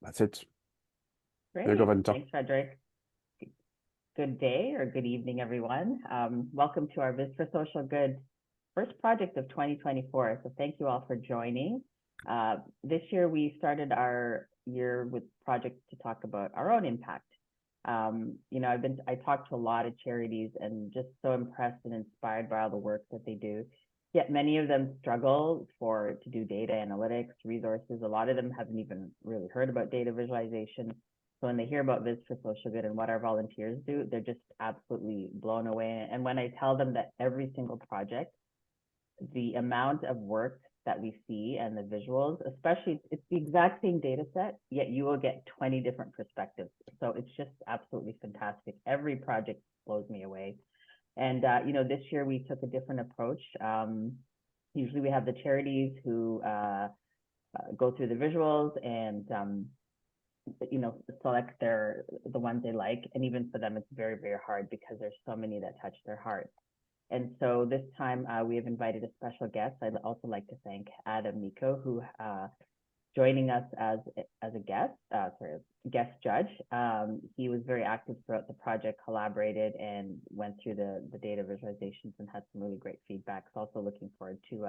That's it. Great. There you go, Vanessa. Thanks, Frederick. Good day or good evening, everyone. Welcome to our Viz for Social Good first project of 2024. So thank you all for joining. This year, we started our year with projects to talk about our own impact. I talked to a lot of charities and just so impressed and inspired by all the work that they do. Yet many of them struggle to do data analytics, resources. A lot of them haven't even really heard about data visualization. So when they hear about Viz for Social Good and what our volunteers do, they're just absolutely blown away. And when I tell them that every single project, the amount of work that we see and the visuals, especially it's the exact same data set, yet you will get 20 different perspectives. So it's just absolutely fantastic. Every project blows me away. And, this year we took a different approach. Usually we have the charities who go through the visuals and, select the ones they like. And even for them, it's very, very hard because there's so many that touch their heart. And so this time we have invited a special guest. I'd also like to thank Adam Miko, who joining us as a guest judge. He was very active throughout the project, collaborated and went through the data visualizations and had some really great feedback. So also looking forward to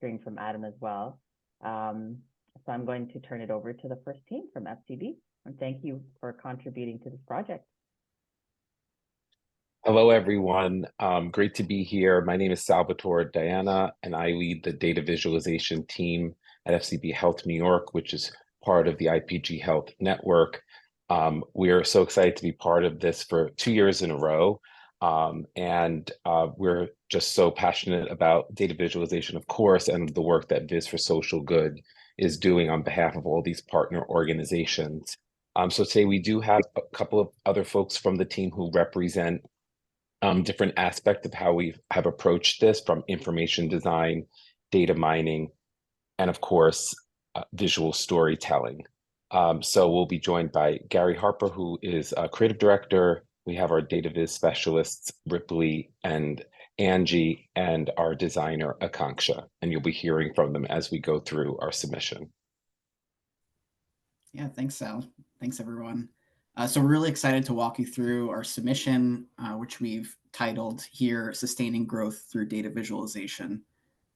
hearing from Adam as well. So I'm going to turn it over to the first team from FCB, and thank you for contributing to this project. Hello, everyone. Great to be here. My name is Salvatore Diana, and I lead the data visualization team at FCB Health New York, which is part of the IPG Health Network. We are so excited to be part of this for 2 years in a row. And we're just so passionate about data visualization, of course, and the work that Viz for Social Good is doing on behalf of all these partner organizations. So today we do have a couple of other folks from the team who represent different aspects of how we have approached this, from information design, data mining, and of course, visual storytelling. So we'll be joined by Gary Harper, who is a creative director. We have our data viz specialists, Ripley and Angie, and our designer, Akanksha, and you'll be hearing from them as we go through our submission. Yeah, thanks, Sal. Thanks, everyone. So we're really excited to walk you through our submission, which we've titled here, Sustaining Growth Through Data Visualization.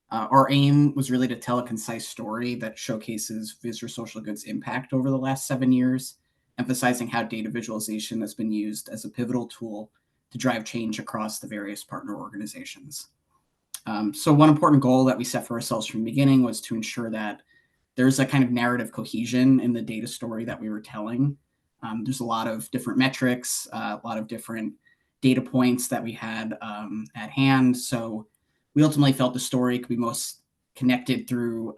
Our aim was really to tell a concise story that showcases Viz for Social Good's impact over the last 7 years, emphasizing how data visualization has been used as a pivotal tool to drive change across the various partner organizations. So one important goal that we set for ourselves from the beginning was to ensure that there's a kind of narrative cohesion in the data story that we were telling. There's a lot of different metrics, a lot of different data points that we had at hand. So we ultimately felt the story could be most connected through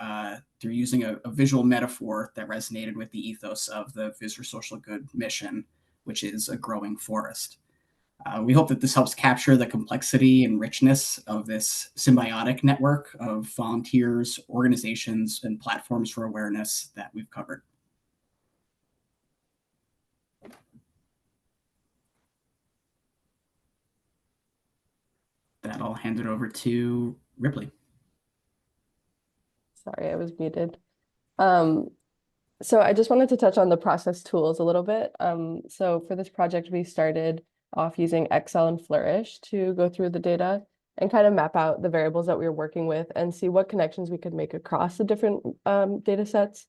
using a visual metaphor that resonated with the ethos of the Viz for Social Good mission, which is a growing forest. We hope that this helps capture the complexity and richness of this symbiotic network of volunteers, organizations, and platforms for awareness that we've covered. That I'll hand it over to Ripley. Sorry, I was muted. So I just wanted to touch on the process tools a little bit. So for this project, we started off using Excel and Flourish to go through the data and kind of map out the variables that we were working with and see what connections we could make across the different data sets.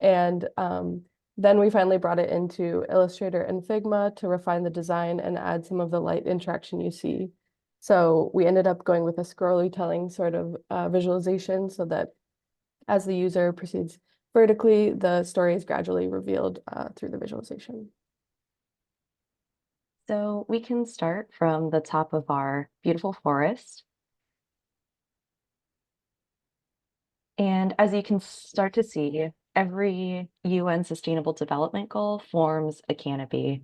And then we finally brought it into Illustrator and Figma to refine the design and add some of the light interaction you see. So we ended up going with a storytelling sort of visualization so that as the user proceeds vertically, the story is gradually revealed through the visualization. So we can start from the top of our beautiful forest. And as you can start to see, every UN Sustainable Development Goal forms a canopy.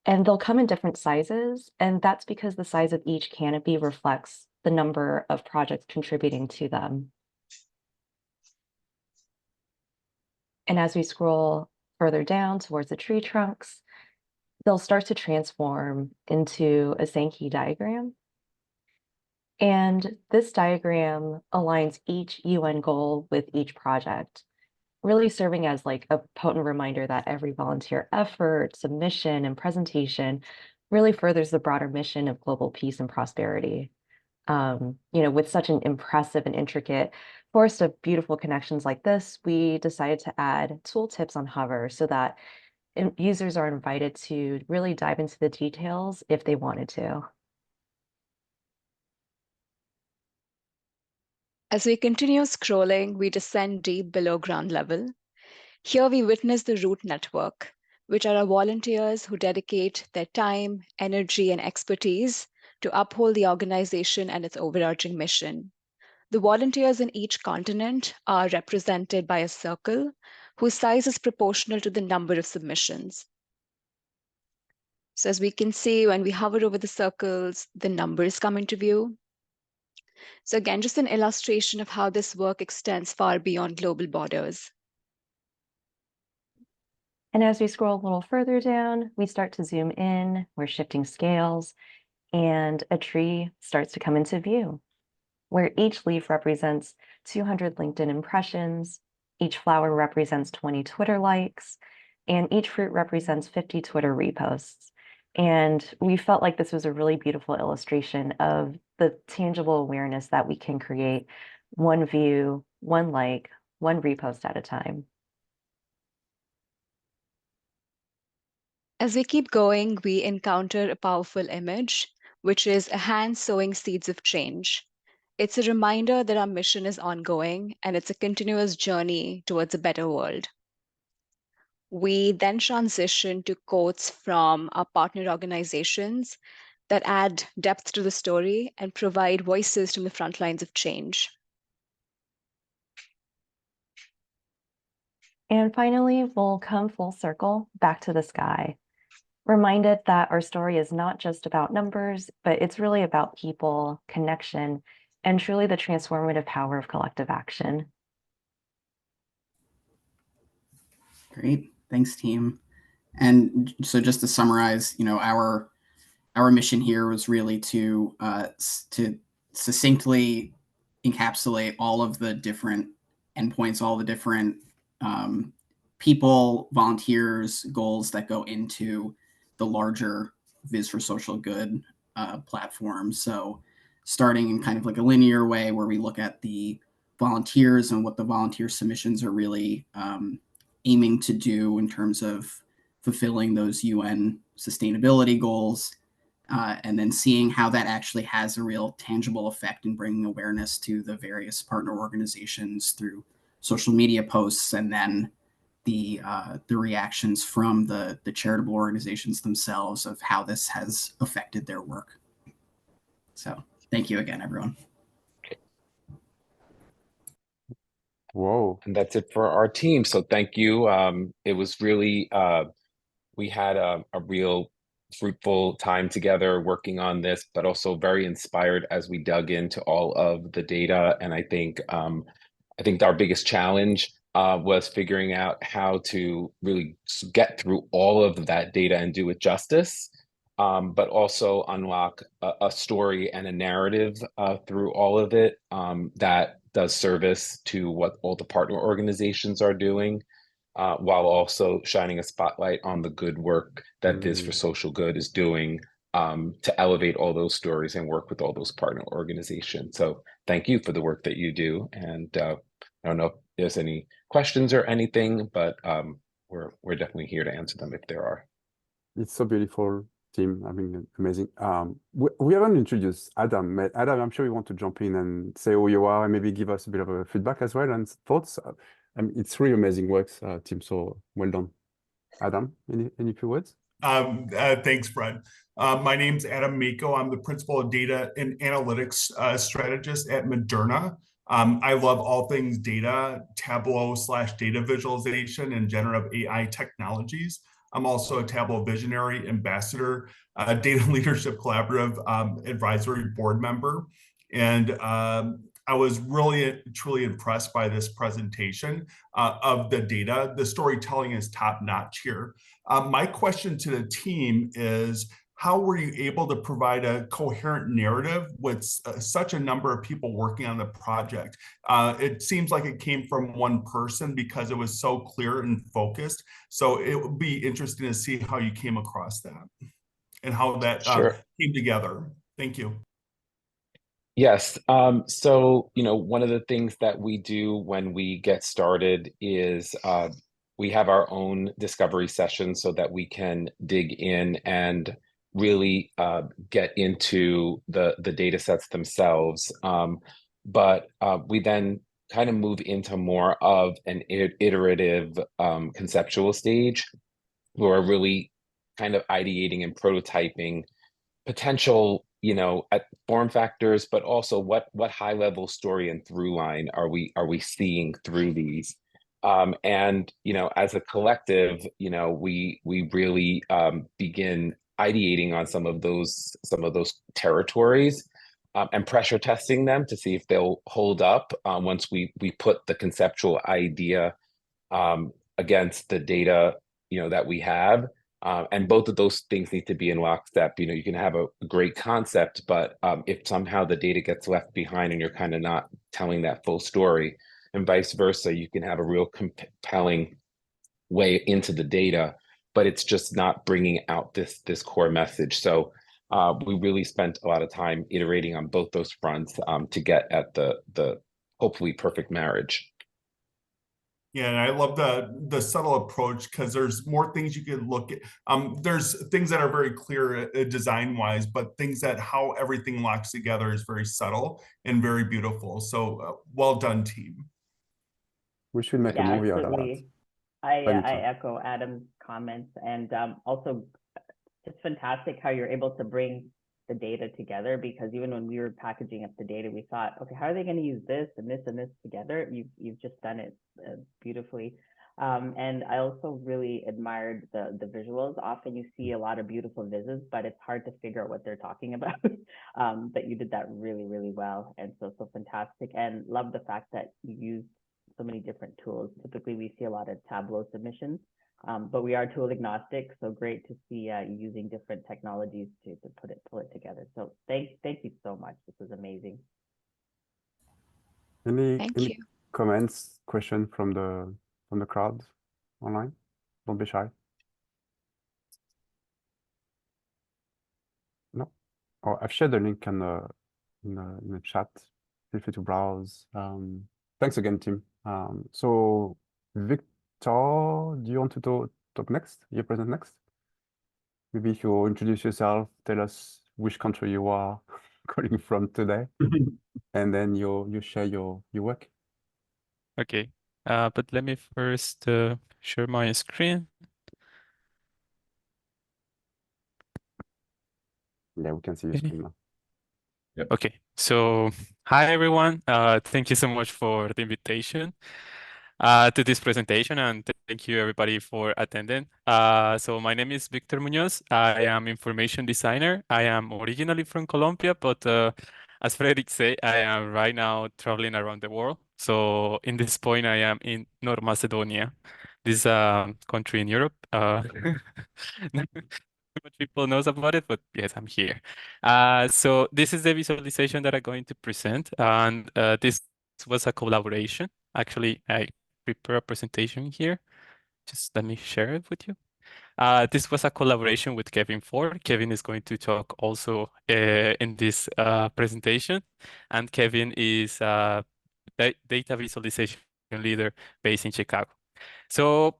And they'll come in different sizes, and that's because the size of each canopy reflects the number of projects contributing to them. And as we scroll further down towards the tree trunks, they'll start to transform into a Sankey diagram. And this diagram aligns each UN goal with each project. really serving as like a potent reminder that every volunteer effort, submission, and presentation really furthers the broader mission of global peace and prosperity. With such an impressive and intricate forest of beautiful connections like this, we decided to add tooltips on Hover so that users are invited to really dive into the details if they wanted to. As we continue scrolling, we descend deep below ground level. Here we witness the root network, which are our volunteers who dedicate their time, energy, and expertise to uphold the organization and its overarching mission. The volunteers in each continent are represented by a circle whose size is proportional to the number of submissions. So as we can see, when we hover over the circles, the numbers come into view. So again, just an illustration of how this work extends far beyond global borders. And as we scroll a little further down, we start to zoom in, we're shifting scales, and a tree starts to come into view, where each leaf represents 200 LinkedIn impressions, each flower represents 20 Twitter likes, and each fruit represents 50 Twitter reposts. And we felt like this was a really beautiful illustration of the tangible awareness that we can create one view, one like, one repost at a time. As we keep going, we encounter a powerful image, which is a hand sowing seeds of change. It's a reminder that our mission is ongoing and it's a continuous journey towards a better world. We then transition to quotes from our partner organizations that add depth to the story and provide voices from the front lines of change. And finally, we'll come full circle back to the sky, reminded that our story is not just about numbers, but it's really about people, connection, and truly the transformative power of collective action. Great, thanks, team. And so, just to summarize, our mission here was really to succinctly encapsulate all of the different endpoints, all the different people, volunteers, goals that go into the larger Viz for Social Good platform. So starting in kind of like a linear way where we look at the volunteers and what the volunteer submissions are really aiming to do in terms of fulfilling those UN sustainability goals, and then seeing how that actually has a real tangible effect in bringing awareness to the various partner organizations through social media posts, and then the reactions from the charitable organizations themselves of how this has affected their work. So thank you again, everyone. Whoa. And that's it for our team. So thank you. It was really, we had a real fruitful time together working on this, but also very inspired as we dug into all of the data. And I think our biggest challenge was figuring out how to really get through all of that data and do it justice, but also unlock a story and a narrative through all of it that does service to what all the partner organizations are doing, while also shining a spotlight on the good work that Viz for Social Good is doing to elevate all those stories and work with all those partner organizations. So thank you for the work that you do. And I don't know if there's any questions or anything, but we're definitely here to answer them if there are. It's so beautiful, team. I mean, amazing. We haven't introduced Adam. Adam, I'm sure you want to jump in and say who you are and maybe give us a bit of a feedback as well and thoughts. I mean, it's really amazing work, team. So well done. Adam, any few words? Thanks, Fred. My name's Adam Mako. I'm the principal data and analytics strategist at Moderna. I love all things data, Tableau / data visualization, and generative AI technologies. I'm also a Tableau Visionary Ambassador, Data Leadership Collaborative Advisory Board member. And I was really, truly impressed by this presentation of the data. The storytelling is top notch here. My question to the team is, how were you able to provide a coherent narrative with such a number of people working on the project? It seems like it came from one person because it was so clear and focused. So it would be interesting to see how you came across that and how that Sure. came together. Thank you. Yes. So, one of the things that we do when we get started is we have our own discovery session so that we can dig in and really get into the data sets themselves. But we then kind of move into more of an iterative conceptual stage where we're really kind of ideating and prototyping potential at form factors, but also what high level story and through line are we seeing through these, and as a collective we really begin ideating on some of those territories, and pressure testing them to see if they'll hold up once we put the conceptual idea against the data that we have. And both of those things need to be in lockstep. You can have a great concept, but if somehow the data gets left behind and you're kind of not telling that full story, and vice versa, you can have a real compelling way into the data, but it's just not bringing out this core message. So we really spent a lot of time iterating on both those fronts to get at the hopefully perfect marriage. Yeah, and I love the subtle approach because there's more things you could look at. There's things that are very clear design-wise, but things that how everything locks together is very subtle and very beautiful. So well done, team. We should make a movie out of that. I echo Adam's comments, and also it's fantastic how you're able to bring the data together, because even when we were packaging up the data, we thought, okay, how are they going to use this and this and this together? You've just done it beautifully. And I also really admired the visuals. Often you see a lot of beautiful vizzes, but it's hard to figure out what they're talking about. But you did that really, really well. And so fantastic. And love the fact that you used so many different tools. Typically, we see a lot of Tableau submissions, but we are tool agnostic. So great to see using different technologies to pull it together. So thank you so much. This was amazing. Any comments, question from the crowd online? Don't be shy. No. Oh, I've shared the link in the chat. Feel free to browse. Thanks again, team. So Victor, do you want to talk next? You present next? Maybe if you introduce yourself, tell us which country you are calling from today, and then you share your work. Okay, but let me first share my screen. Yeah, we can see your screen now. Yep. Okay, so hi everyone. Thank you so much for the invitation to this presentation, and thank you everybody for attending. So my name is Victor Muñoz. I am information designer. I am originally from Colombia, but as Frederick said, I am right now traveling around the world. So in this point, I am in North Macedonia, this country in Europe. Not much people knows about it, but yes, I'm here. So this is the visualization that I'm going to present, and this was a collaboration. Actually, I prepare a presentation here. Just let me share it with you. This was a collaboration with Kevin Ford. Kevin is going to talk also in this presentation, and Kevin is a data visualization leader based in Chicago. So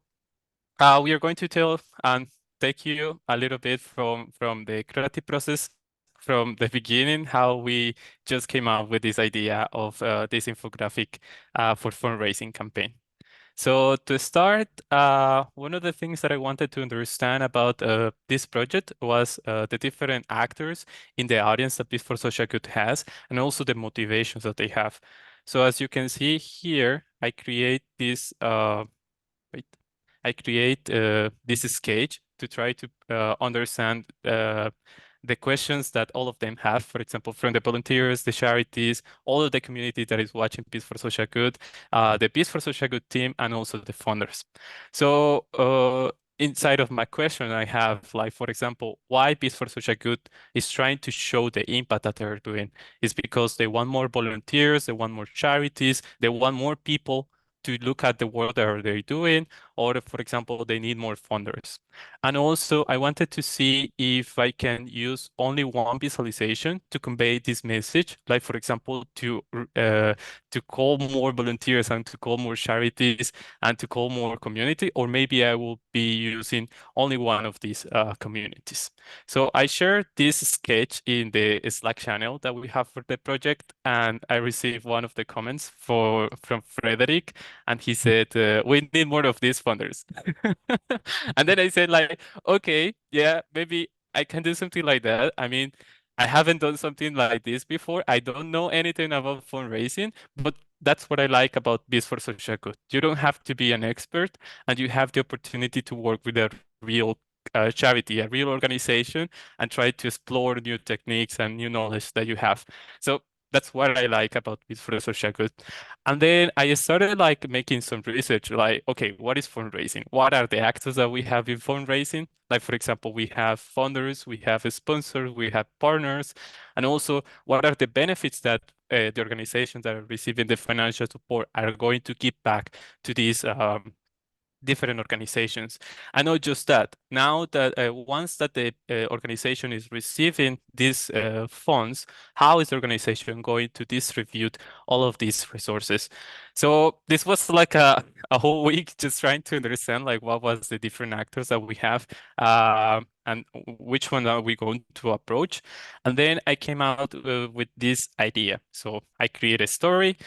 we are going to tell and take you a little bit from the creative process from the beginning, how we just came up with this idea of this infographic for fundraising campaign. So to start, one of the things that I wanted to understand about this project was the different actors in the audience that Biz for Social Good has, and also the motivations that they have. So as you can see here, I create this this sketch to try to understand the questions that all of them have, for example, from the volunteers, the charities, all of the community that is watching Biz for Social Good, the Biz for Social Good team, and also the funders. So inside of my question, I have like, for example, why Biz for Social Good is trying to show the impact that they're doing. Is because they want more volunteers, they want more charities, they want more people to look at the work that they're doing, or for example, they need more funders. And also, I wanted to see if I can use only one visualization to convey this message, like for example, to call more volunteers and to call more charities and to call more community, or maybe I will be using only one of these communities. So I shared this sketch in the Slack channel that we have for the project, and I received one of the comments from Frederick, and he said, we need more of these funders. And then I said like, okay, yeah, maybe I can do something like that. I mean, I haven't done something like this before. I don't know anything about fundraising, but that's what I like about Biz for Social Good. You don't have to be an expert, and you have the opportunity to work with a real charity, a real organization, and try to explore new techniques and new knowledge that you have. So that's what I like about Biz for Social Good. And then I started like making some research, like, okay, what is fundraising? What are the actors that we have in fundraising? Like, for example, we have funders, we have sponsors, we have partners, and also what are the benefits that the organizations that are receiving the financial support are going to give back to these different organizations. And not just that, now that once that the organization is receiving these funds, how is the organization going to distribute all of these resources? So this was like a whole week just trying to understand like what was the different actors that we have and which one are we going to approach. And then I came out with this idea. So I created a story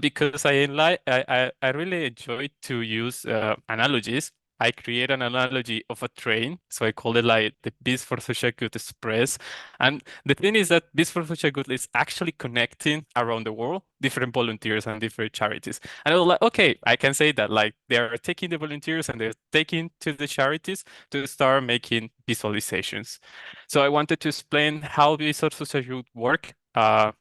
because I really enjoy to use analogies. I create an analogy of a train, so I call it like the Biz for Social Good Express. And the thing is that Biz for Social Good is actually connecting around the world different volunteers and different charities. And I was like, okay, I can say that like they are taking the volunteers and they're taking to the charities to start making visualizations. So I wanted to explain how Biz for Social Good work.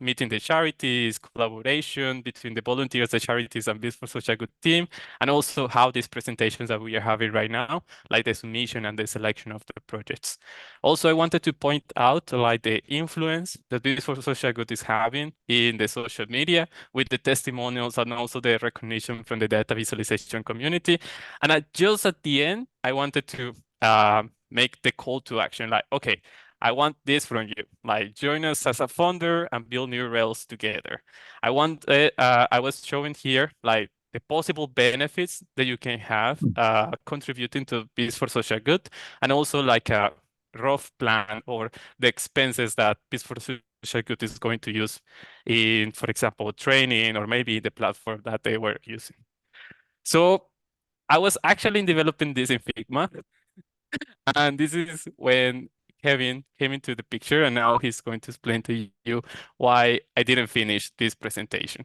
Meeting the charities, collaboration between the volunteers, the charities, and Biz for Social Good team, and also how these presentations that we are having right now, like the submission and the selection of the projects. Also, I wanted to point out like the influence that Biz for Social Good is having in the social media with the testimonials and also the recognition from the data visualization community. And just at the end, I wanted to make the call to action, like, okay, I want this from you. Like, join us as a funder and build new rails together. I was showing here like the possible benefits that you can have contributing to Biz for Social Good, and also like a rough plan or the expenses that Biz for Social Good is going to use in, for example, training or maybe the platform that they were using. So I was actually developing this in Figma, and this is when Kevin came into the picture, and now he's going to explain to you why I didn't finish this presentation.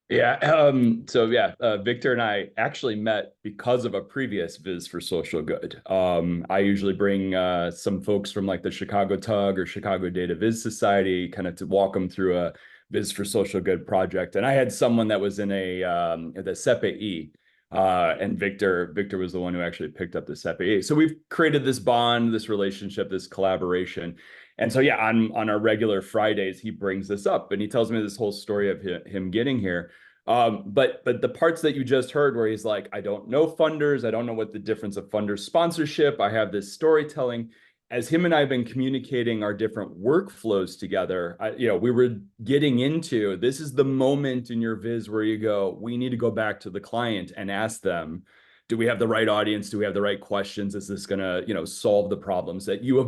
Yeah, Victor and I actually met because of a previous Viz for Social Good. I usually bring some folks from like the Chicago TUG or Chicago Data Viz Society kind of to walk them through a Viz for Social Good project. And I had someone that was in the CEPE. And Victor was the one who actually picked up the CEPE. So we've created this bond, this relationship, this collaboration. And so, yeah, on our regular Fridays, he brings this up and he tells me this whole story of him getting here. But the parts that you just heard where he's like, I don't know funders. I don't know what the difference of funder sponsorship. I have this storytelling. As him and I have been communicating our different workflows together, we were getting into, this is the moment in your Viz where you go, we need to go back to the client and ask them, do we have the right audience? Do we have the right questions? Is this gonna, solve the problems that you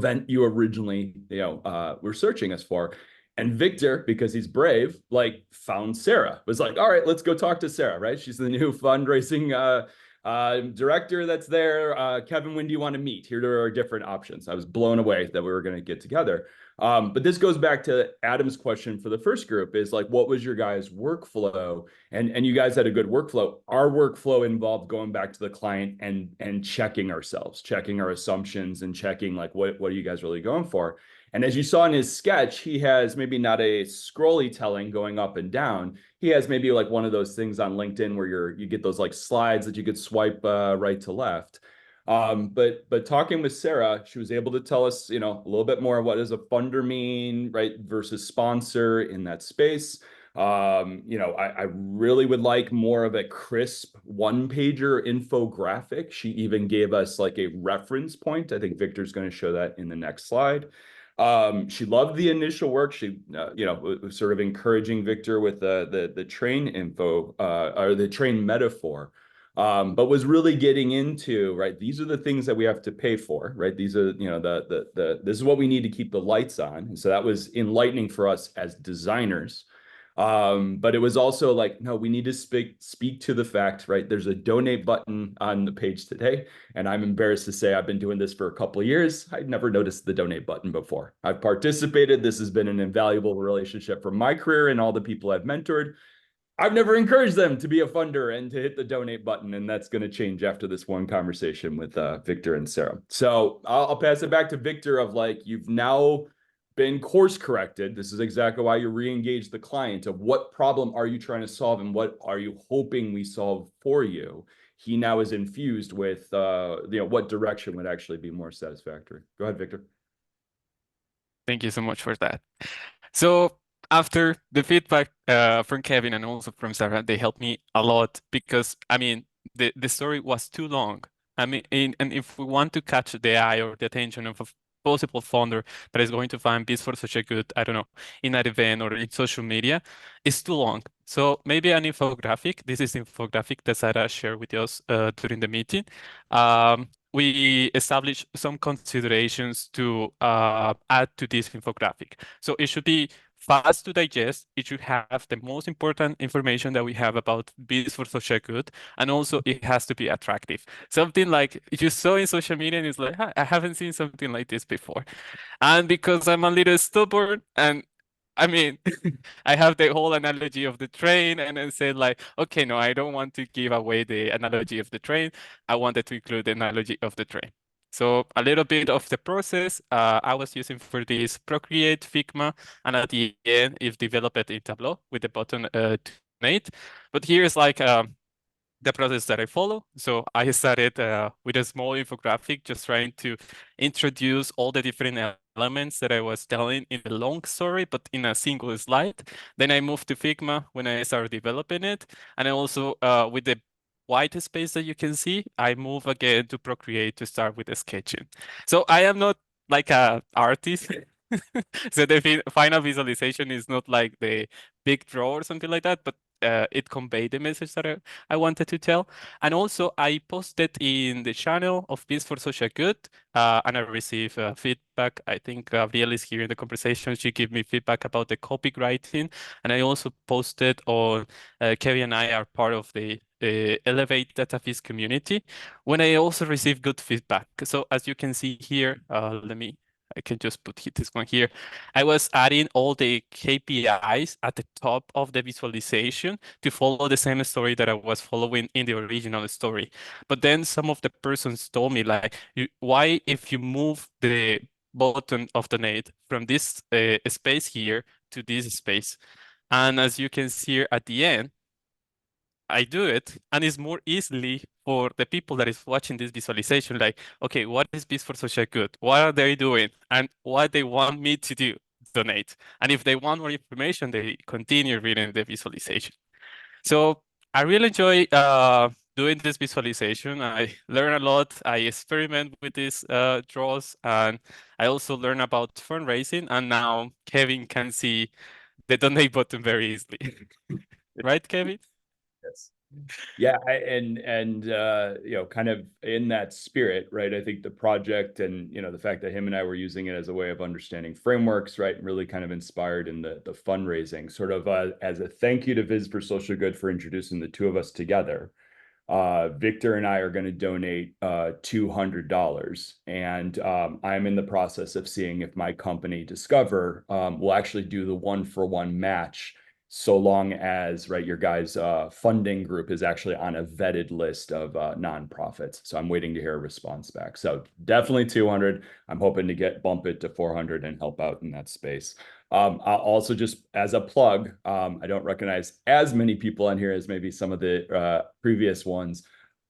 originally, were searching us for? And Victor, because he's brave, like found Sarah, was like, all right, let's go talk to Sarah, right? She's the new fundraising director that's there. Kevin, when do you want to meet? Here are our different options. I was blown away that we were going to get together. But this goes back to Adam's question for the first group is like, what was your guys' workflow? And you guys had a good workflow. Our workflow involved going back to the client and checking ourselves, checking our assumptions and checking like, what are you guys really going for? And as you saw in his sketch, he has maybe not a scrolly telling going up and down. He has maybe like one of those things on LinkedIn where you get those like slides that you could swipe right to left. But talking with Sarah, she was able to tell us, you know, a little bit more what does a funder mean, right, versus sponsor in that space. You know, I really would like more of a crisp one-pager infographic. She even gave us like a reference point. I think Victor's going to show that in the next slide. She loved the initial work. She, you know, was sort of encouraging Victor with the train info or the train metaphor. But was really getting into, right, these are the things that we have to pay for, right? These are, you know, this is what we need to keep the lights on. And so that was enlightening for us as designers. But it was also like, no, we need to speak to the fact, right? There's a donate button on the page today. And I'm embarrassed to say I've been doing this for a couple of years. I'd never noticed the donate button before. I've participated. This has been an invaluable relationship for my career and all the people I've mentored. I've never encouraged them to be a funder and to hit the donate button, and that's going to change after this one conversation with Victor and Sarah. So I'll pass it back to Victor of like, you've now been course corrected. This is exactly why you re-engage the client of what problem are you trying to solve and what are you hoping we solve for you. He now is infused with, you know, what direction would actually be more satisfactory. Go ahead, Victor. Thank you so much for that. So after the feedback from Kevin and also from Sarah, they helped me a lot because, I mean, the story was too long. I mean, and if we want to catch the eye or the attention of a possible funder that is going to find Biz for Social Good, I don't know, in an event or in social media, it's too long. So maybe an infographic. This is infographic that Sarah shared with us during the meeting. We established some considerations to add to this infographic. So it should be fast to digest. It should have the most important information that we have about Biz for Social Good, and also it has to be attractive. Something like you saw in social media and it's like, I haven't seen something like this before. And because I'm a little stubborn and I mean, I have the whole analogy of the train and then said like, okay, no, I don't want to give away the analogy of the train. I wanted to include the analogy of the train. So a little bit of the process I was using for this Procreate, Figma, and at the end, it's developed in Tableau with the button to donate. But here's like the process that I follow. So I started with a small infographic, just trying to introduce all the different elements that I was telling in a long story, but in a single slide. Then I moved to Figma when I started developing it. And I also, with the white space that you can see, I move again to Procreate to start with the sketching. So I am not like an artist. So the final visualization is not like the big draw or something like that, but it conveyed the message that I wanted to tell. And also I posted in the channel of Biz for Social Good and I received feedback. I think Gabrielle is here in the conversation. She gave me feedback about the copywriting. And I also posted on Kevin and I are part of the Elevate Data Viz community when I also received good feedback. So as you can see here, I can just put this one here. I was adding all the KPIs at the top of the visualization to follow the same story that I was following in the original story. But then some of the persons told me like, why if you move the button of donate from this space here to this space? And as you can see here at the end, I do it, and it's more easily for the people that is watching this visualization, like, okay, what is Biz for Social Good? What are they doing? And what they want me to do, donate. And if they want more information, they continue reading the visualization. So I really enjoy doing this visualization. I learn a lot. I experiment with these draws, and I also learn about fundraising. And now Kevin can see the donate button very easily. Right, Kevin? Yes. Yeah, and you know, kind of in that spirit, right? I think the project and, you know, the fact that him and I were using it as a way of understanding frameworks, right? Really kind of inspired in the fundraising, sort of as a thank you to Viz for Social Good for introducing the two of us together. Victor and I are going to donate $200, and I'm in the process of seeing if my company Discover will actually do the one-for-one match, so long as, right, your guys' funding group is actually on a vetted list of nonprofits. So I'm waiting to hear a response back. So definitely 200. I'm hoping to bump it to 400 and help out in that space. I'll also, just as a plug, I don't recognize as many people on here as maybe some of the previous ones.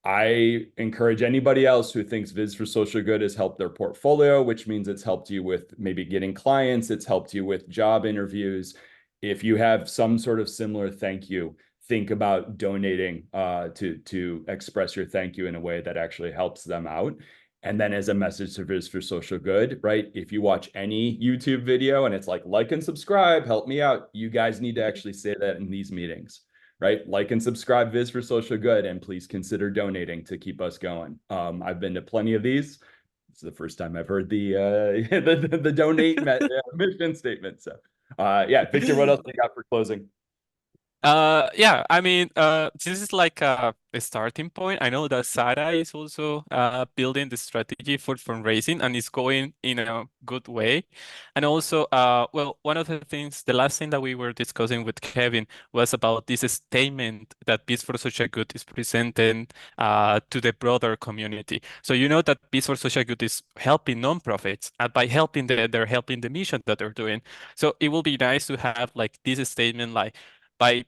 I encourage anybody else who thinks Viz for Social Good has helped their portfolio, which means it's helped you with maybe getting clients, it's helped you with job interviews. If you have some sort of similar thank you, think about donating to express your thank you in a way that actually helps them out. And then as a message to Viz for Social Good, right? If you watch any YouTube video and it's like and subscribe, help me out, you guys need to actually say that in these meetings. Right? Like and subscribe Viz for Social Good, and please consider donating to keep us going. I've been to plenty of these. It's the first time I've heard the the donate mission statement. So yeah, Victor, what else do you got for closing? Yeah, I mean, this is like a starting point. I know that Sarah is also building the strategy for fundraising and is going in a good way. And also, well, one of the things, the last thing that we were discussing with Kevin was about this statement that Biz for Social Good is presenting to the broader community. So you know that Biz for Social Good is helping nonprofits, and by helping they're helping the mission that they're doing. So it will be nice to have like this statement, like by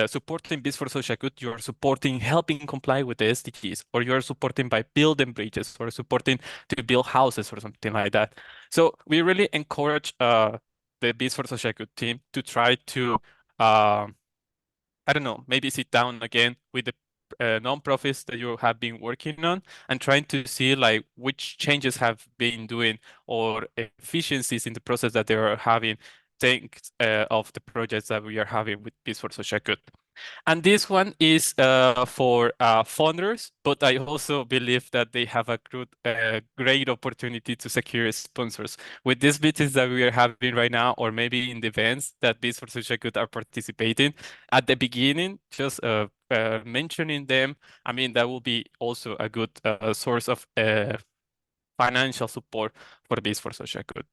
supporting Biz for Social Good, you're supporting helping comply with the SDGs, or you're supporting by building bridges, or supporting to build houses or something like that. So we really encourage the Biz for Social Good team to try to, I don't know, maybe sit down again with the nonprofits that you have been working on and trying to see like which changes have been doing or efficiencies in the process that they are having. Think of the projects that we are having with Peace for Social Good. And this one is for funders, but I also believe that they have a good, great opportunity to secure sponsors. With these meetings that we are having right now, or maybe in the events that Biz for Social Good are participating, at the beginning, just mentioning them, I mean, that will be also a good source of financial support for Biz for Social Good.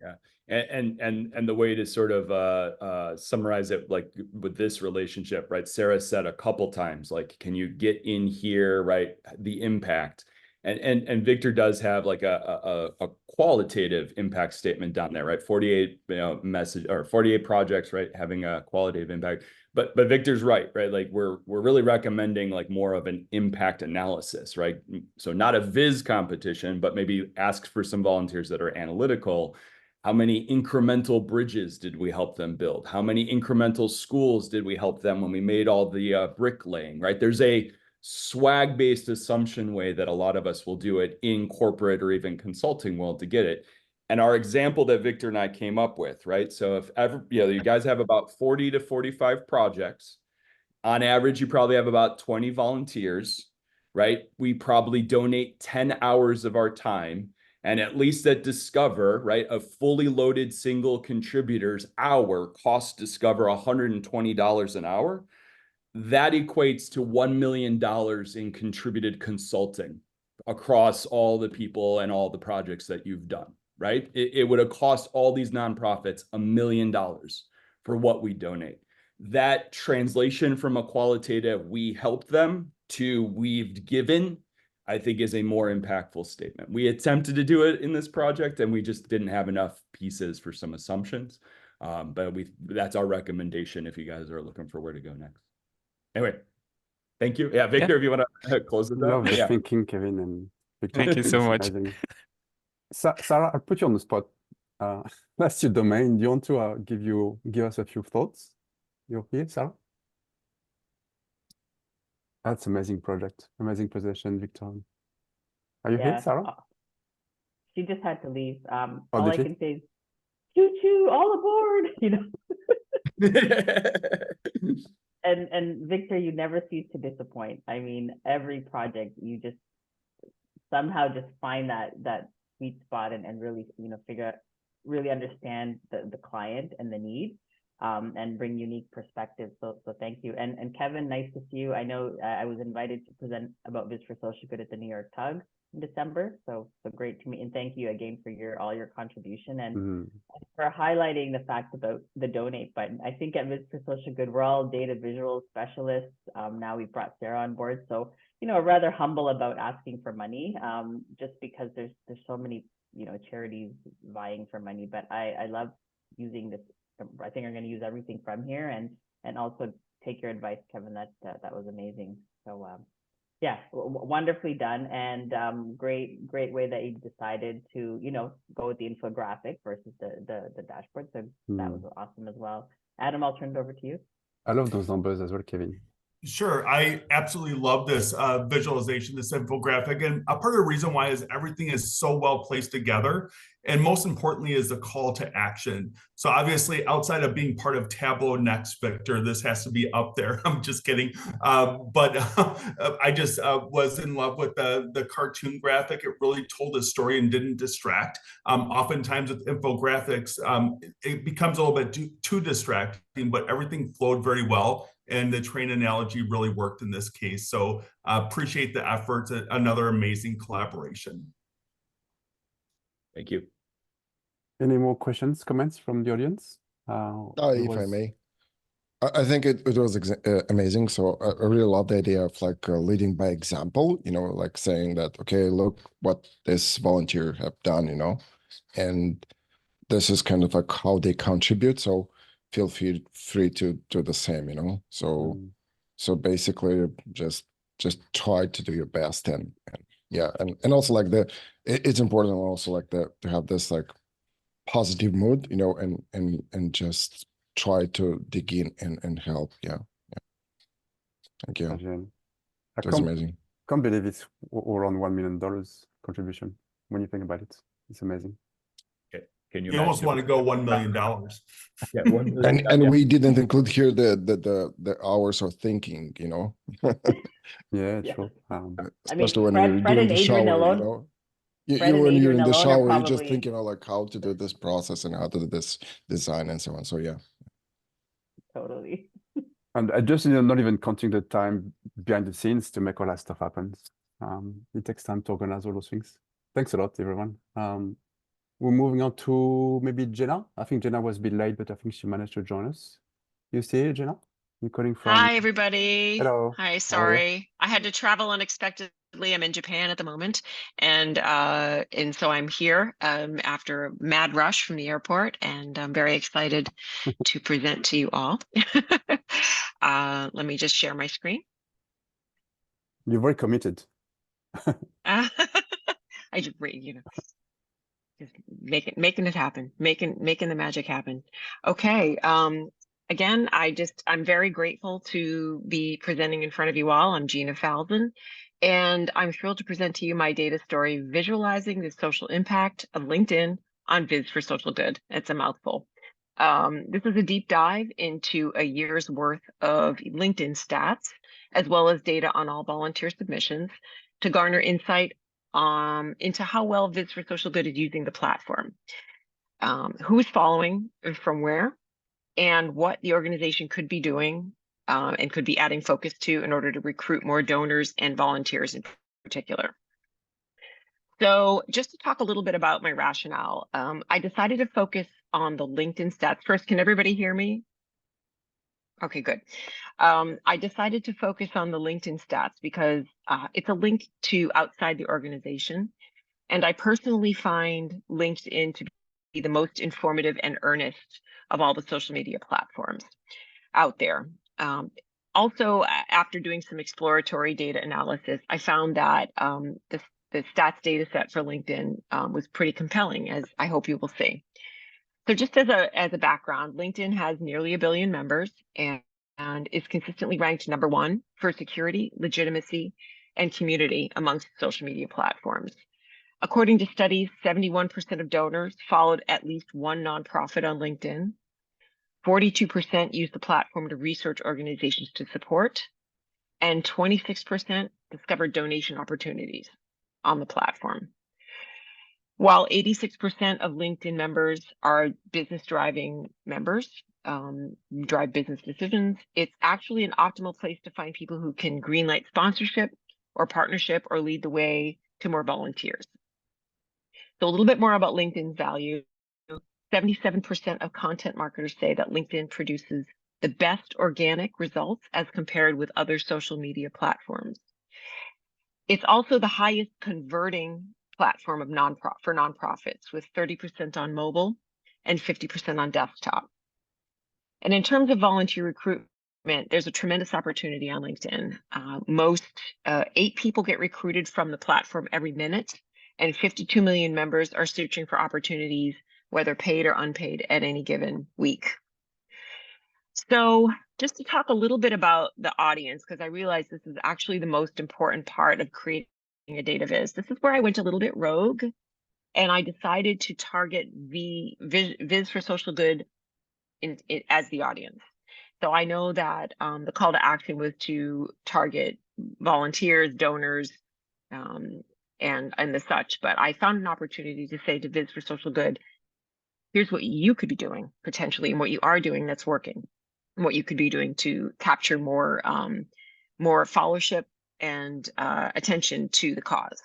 Yeah. And the way to sort of summarize it, like with this relationship, right? Sarah said a couple times, like, can you get in here, right? The impact. And Victor does have like a qualitative impact statement down there, right? 48 message or 48 projects, right? Having a qualitative impact. But Victor's right? Like we're really recommending like more of an impact analysis, right? So not a Viz competition, but maybe ask for some volunteers that are analytical. How many incremental bridges did we help them build? How many incremental schools did we help them when we made all the bricklaying, right? There's a swag-based assumption way that a lot of us will do it in corporate or even consulting world to get it. And our example that Victor and I came up with, right? So if ever, you guys have about 40 to 45 projects. On average, you probably have about 20 volunteers, right? We probably donate 10 hours of our time. And at least at Discover, right, a fully loaded single contributor's hour costs Discover $120 an hour. That equates to $1 million in contributed consulting across all the people and all the projects that you've done, right? It would have cost all these nonprofits $1 million for what we donate. That translation from a qualitative we helped them to we've given, I think, is a more impactful statement. We attempted to do it in this project and we just didn't have enough pieces for some assumptions. But that's our recommendation if you guys are looking for where to go next. Anyway, thank you. Yeah, Victor, if you want to close it Love out. the thinking, Kevin and Victor. Thank you so much. Amazing. Sarah, I'll put you on the spot. That's your domain. Do you want to give us a few thoughts? You're here, Sarah? That's amazing project, amazing position, Victor. Are you here, Sarah? She just had to leave. Oh, all I can say is, choo-choo, all aboard, And Victor, you never cease to disappoint. I mean, every project you just somehow just find that sweet spot and really, really understand the client and the need, and bring unique perspectives. So thank you. And Kevin, nice to see you. I know I was invited to present about Viz for Social Good at the New York Tug in December. So great to meet, and thank you again for all your contribution and for highlighting the fact about the donate button. I think at Viz for Social Good, we're all data visual specialists. Now we've brought Sarah on board, so rather humble about asking for money, just because there's so many charities vying for money. But I love using this. I think I'm going to use everything from here and also take your advice, Kevin. That was amazing. So Yeah, wonderfully done, and great way that you decided to, go with the infographic versus the dashboard. So that was awesome as well. Adam, I'll turn it over to you. I love those numbers as well, Kevin. Sure. I absolutely love this visualization, this infographic. And a part of the reason why is everything is so well placed together. And most importantly is the call to action. So obviously outside of being part of Tableau Next, Victor, this has to be up there. I'm just kidding. But I just was in love with the cartoon graphic. It really told a story and didn't distract. Oftentimes with infographics, it becomes a little bit too distracting, but everything flowed very well. And the train analogy really worked in this case. So appreciate the efforts. Another amazing collaboration. Thank you. Any more questions, comments from the audience? If I may. I think it was amazing. So I really love the idea of like leading by example, like saying that, okay, look what this volunteer have done, and this is kind of like how they contribute. So feel free to do the same, so basically just try to do your best, and yeah, and also like it's important also like to have this like positive mood, and just try to dig in and help. Yeah. Thank you. That's amazing. Can't believe it's around $1 million contribution when you think about it. It's amazing. Can you almost want to go $1 million. Yeah, $1 million. And we didn't include here the hours of thinking, Yeah, true. Especially when you're doing the shower, when you're in the shower, you're just thinking of like how to do this process and how to do this design and so on. So yeah. Totally. And just not even counting the time behind the scenes to make all that stuff happen. It takes time to organize all those things. Thanks a lot, everyone. We're moving on to maybe Gena. I think Gena was a bit late, but I think she managed to join us. You see, Gena? You're calling from... Hi, everybody. Hello. Hi, sorry. I had to travel unexpectedly. I'm in Japan at the moment. And so I'm here after a mad rush from the airport, and I'm very excited to present to you all. Let me just share my screen. You're very committed. I just, just making it happen, making the magic happen. Okay. Again, I'm very grateful to be presenting in front of you all. I'm Gena Falzon, and I'm thrilled to present to you my data story, visualizing the social impact of LinkedIn on Viz for Social Good. It's a mouthful. This is a deep dive into a year's worth of LinkedIn stats, as well as data on all volunteer submissions to garner insight into how well Viz for Social Good is using the platform, who is following from where, and what the organization could be doing and could be adding focus to in order to recruit more donors and volunteers in particular. So just to talk a little bit about my rationale, I decided to focus on the LinkedIn stats. First, can everybody hear me? Okay, good. I decided to focus on the LinkedIn stats because it's a link to outside the organization. And I personally find LinkedIn to be the most informative and earnest of all the social media platforms out there. Also, after doing some exploratory data analysis, I found that the stats data set for LinkedIn was pretty compelling, as I hope you will see. So just as a background, LinkedIn has nearly 1 billion members and is consistently ranked #1 for security, legitimacy, and community amongst social media platforms. According to studies, 71% of donors followed at least one nonprofit on LinkedIn. 42% used the platform to research organizations to support, and 26% discovered donation opportunities on the platform. While 86% of LinkedIn members are business-driving members, drive business decisions, it's actually an optimal place to find people who can greenlight sponsorship or partnership or lead the way to more volunteers. So a little bit more about LinkedIn's value. 77% of content marketers say that LinkedIn produces the best organic results as compared with other social media platforms. It's also the highest converting platform of for nonprofits, with 30% on mobile and 50% on desktop. And in terms of volunteer recruitment, there's a tremendous opportunity on LinkedIn. Most 8 people get recruited from the platform every minute, and 52 million members are searching for opportunities, whether paid or unpaid, at any given week. So just to talk a little bit about the audience, because I realize this is actually the most important part of creating a data viz. This is where I went a little bit rogue, and I decided to target Viz for Social Good as the audience. So I know that the call to action was to target volunteers, donors, and the such, but I found an opportunity to say to Viz for Social Good, here's what you could be doing potentially, and what you are doing that's working, and what you could be doing to capture more followership and attention to the cause.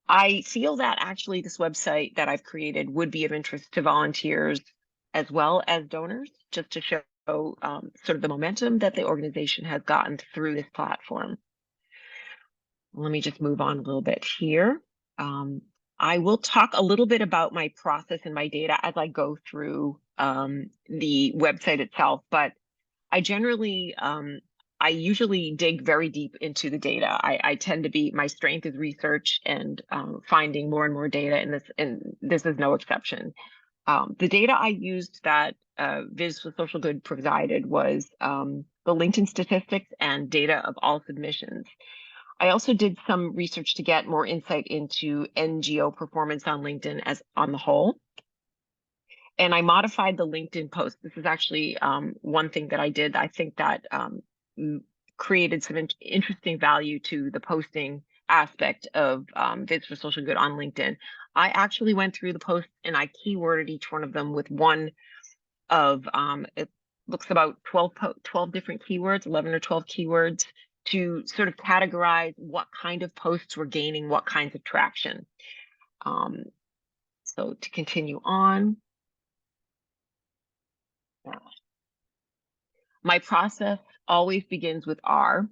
I feel that actually this website that I've created would be of interest to volunteers as well as donors, just to show sort of the momentum that the organization has gotten through this platform. Let me just move on a little bit here. I will talk a little bit about my process and my data as I go through the website itself, but I generally, I usually dig very deep into the data. I tend to be, my strength is research and finding more and more data, and this is no exception. The data I used that Viz for Social Good provided was the LinkedIn statistics and data of all submissions. I also did some research to get more insight into NGO performance on LinkedIn as on the whole. And I modified the LinkedIn post. This is actually one thing that I did. I think that created some interesting value to the posting aspect of Viz for Social Good on LinkedIn. I actually went through the post and I keyworded each one of them with one of, it looks about 12 different keywords, 11 or 12 keywords, to sort of categorize what kind of posts were gaining what kinds of traction. So to continue on. My process always begins with R,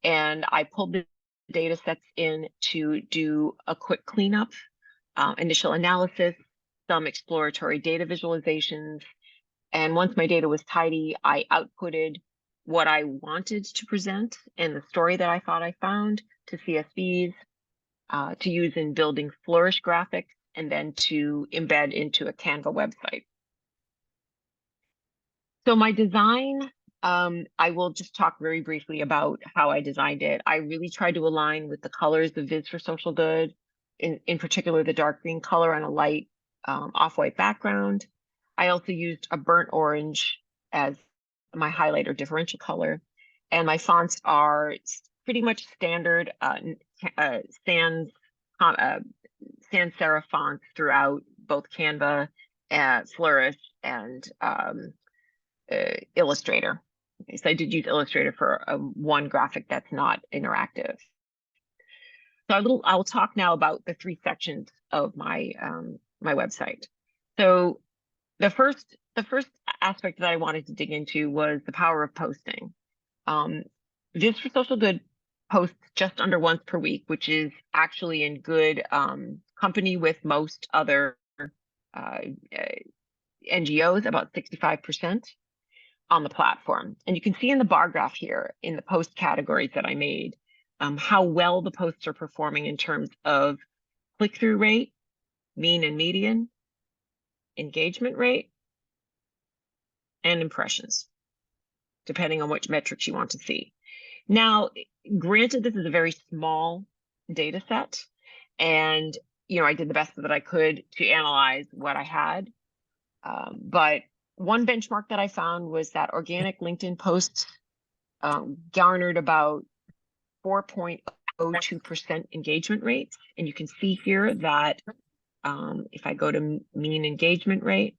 and I pulled the data sets in to do a quick cleanup, initial analysis, some exploratory data visualizations. And once my data was tidy, I outputted what I wanted to present and the story that I thought I found to CSVs to use in building Flourish graphics, and then to embed into a Canva website. So my design, I will just talk very briefly about how I designed it. I really tried to align with the colors of Viz for Social Good, in particular the dark green color on a light off-white background. I also used a burnt orange as my highlight or differential color. And my fonts are pretty much standard sans serif fonts throughout both Canva, Flourish, and Illustrator. Okay, so I did use Illustrator for one graphic that's not interactive. So I'll talk now about the 3 sections of my my website. So the first aspect that I wanted to dig into was the power of posting. Viz for Social Good posts just under once per week, which is actually in good company with most other NGOs, about 65% on the platform. And you can see in the bar graph here in the post categories that I made, how well the posts are performing in terms of click-through rate, mean and median, engagement rate, and impressions, depending on which metrics you want to see. Now, granted, this is a very small data set, and I did the best that I could to analyze what I had. But one benchmark that I found was that organic LinkedIn posts garnered about 4.02% engagement rates. And you can see here that if I go to mean engagement rate,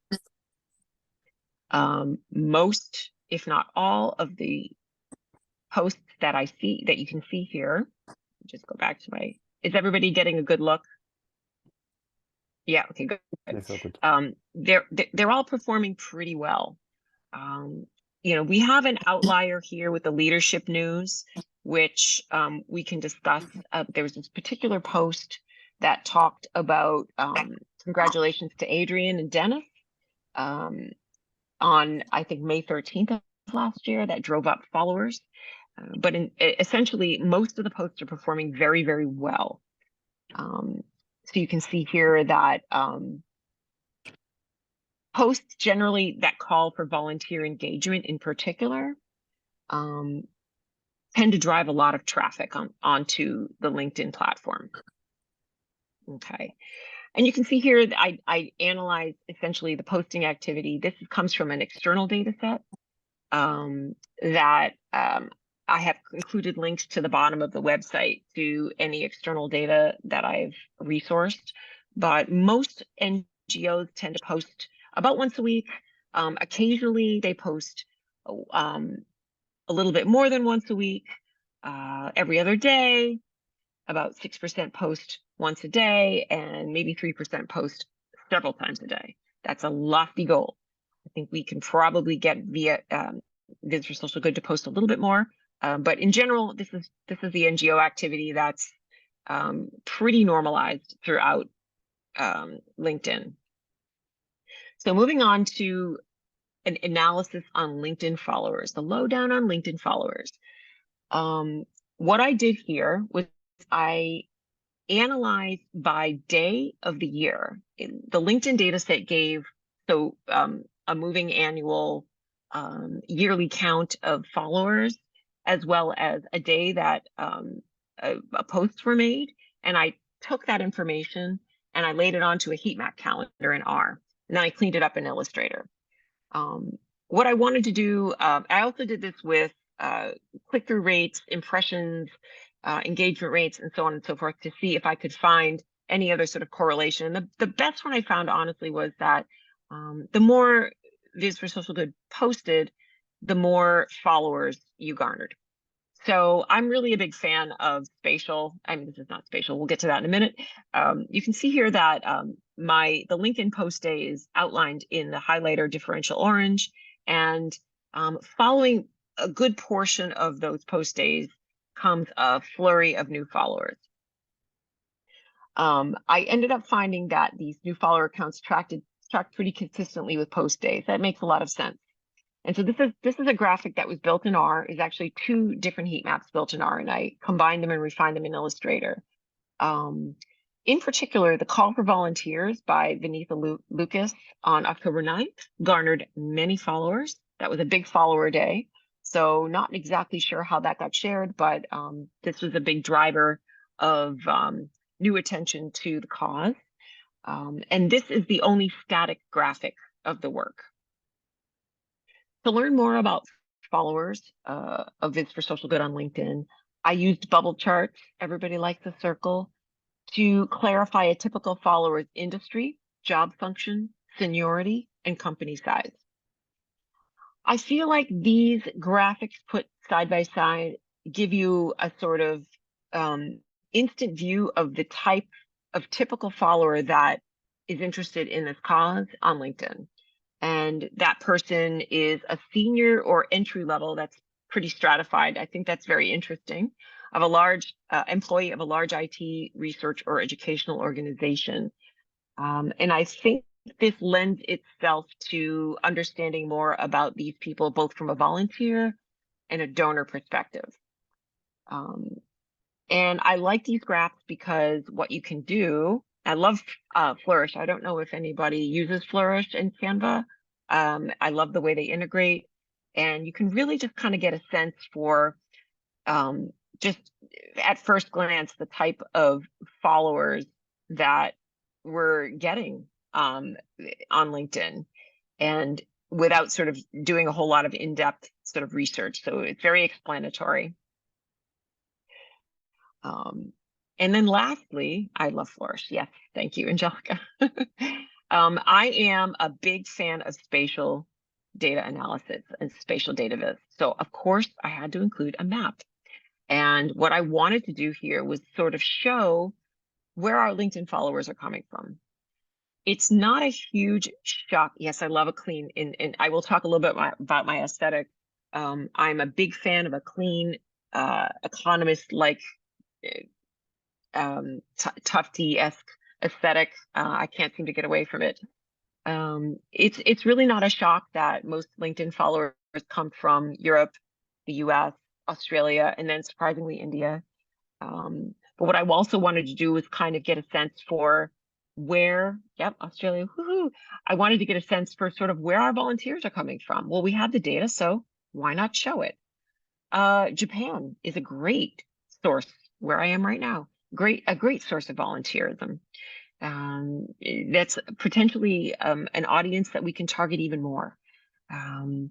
most, if not all, of the posts that I see, that you can see here, just go back to my, is everybody getting a good look? Yeah, okay, good. Yes, good. They're all performing pretty well. We have an outlier here with the leadership news, which we can discuss. There was this particular post that talked about congratulations to Adrian and Dennis. on, I think, May 13th of last year that drove up followers. But essentially, most of the posts are performing very, very well. So you can see here that posts generally that call for volunteer engagement in particular tend to drive a lot of traffic onto the LinkedIn platform. Okay. And you can see here that I analyze essentially the posting activity. This comes from an external data set that I have included links to the bottom of the website to any external data that I've resourced. But most NGOs tend to post about once a week. Occasionally they post a little bit more than once a week, every other day. About 6% post once a day, and maybe 3% post several times a day. That's a lofty goal. I think we can probably get via Viz for Social Good to post a little bit more, but in general, this is the NGO activity that's pretty normalized throughout LinkedIn. So moving on to an analysis on LinkedIn followers, the lowdown on LinkedIn followers. What I did here was I analyzed by day of the year. The LinkedIn dataset gave a moving annual yearly count of followers, as well as a day that posts were made. And I took that information and I laid it onto a heat map calendar in R. And then I cleaned it up in Illustrator. What I wanted to do, I also did this with click-through rates, impressions, engagement rates, and so on and so forth, to see if I could find any other sort of correlation. And the best one I found, honestly, was that the more Viz for Social Good posted, the more followers you garnered. So I'm really a big fan of spatial. I mean, this is not spatial. We'll get to that in a minute. You can see here that the LinkedIn post day is outlined in the highlighter differential orange, and following a good portion of those post days comes a flurry of new followers. I ended up finding that these new follower accounts tracked pretty consistently with post days. That makes a lot of sense. And so this is a graphic that was built in R. Is actually two different heat maps built in R, and I combined them and refined them in Illustrator. In particular, the call for volunteers by Vanitha Lucas on October 9th garnered many followers. That was a big follower day. So not exactly sure how that got shared, but this was a big driver of new attention to the cause. And this is the only static graphic of the work. To learn more about followers of Viz for Social Good on LinkedIn, I used bubble charts. Everybody likes a circle, to clarify a typical follower's industry, job function, seniority, and company size. I feel like these graphics put side by side give you a sort of instant view of the type of typical follower that is interested in this cause on LinkedIn. And that person is a senior or entry level. That's pretty stratified. I think that's very interesting. Of a large employee of a large IT research or educational organization. And I think this lends itself to understanding more about these people, both from a volunteer and a donor perspective. And I like these graphs because what you can do, I love Flourish. I don't know if anybody uses Flourish in Canva. I love the way they integrate, and you can really just kind of get a sense for just at first glance the type of followers that we're getting on LinkedIn, and without sort of doing a whole lot of in-depth sort of research. So it's very explanatory. And then lastly, I love Flourish. Yes, thank you, Angelica. I am a big fan of spatial data analysis and spatial data viz. So of course I had to include a map. And what I wanted to do here was sort of show where our LinkedIn followers are coming from. It's not a huge shock. Yes, I love a clean, and I will talk a little bit about my aesthetic. I'm a big fan of a clean, economist-like, Tufty-esque aesthetic. I can't seem to get away from it. It's really not a shock that most LinkedIn followers come from Europe, the US, Australia, and then surprisingly India. But what I also wanted to do was kind of get a sense for where, yep, Australia, woohoo. I wanted to get a sense for sort of where our volunteers are coming from. Well, we have the data, so why not show it? Japan is a great source where I am right now. A great source of volunteerism. That's potentially an audience that we can target even more. Oh,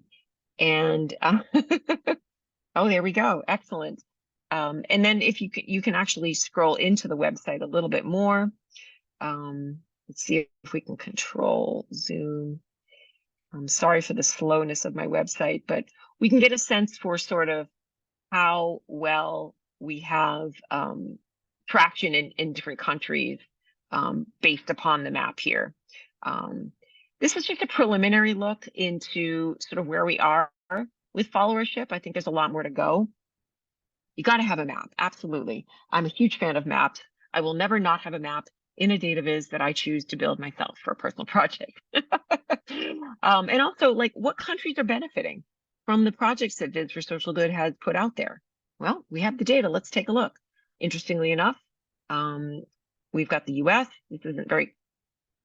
there we go. Excellent. And then if you can actually scroll into the website a little bit more. Let's see if we can control Zoom. I'm sorry for the slowness of my website, but we can get a sense for sort of how well we have traction in different countries based upon the map here. This is just a preliminary look into sort of where we are with followership. I think there's a lot more to go. You got to have a map. Absolutely. I'm a huge fan of maps. I will never not have a map in a data viz that I choose to build myself for a personal project. And also, like, what countries are benefiting from the projects that Viz for Social Good has put out there? Well, we have the data. Let's take a look. Interestingly enough, we've got the US. This isn't very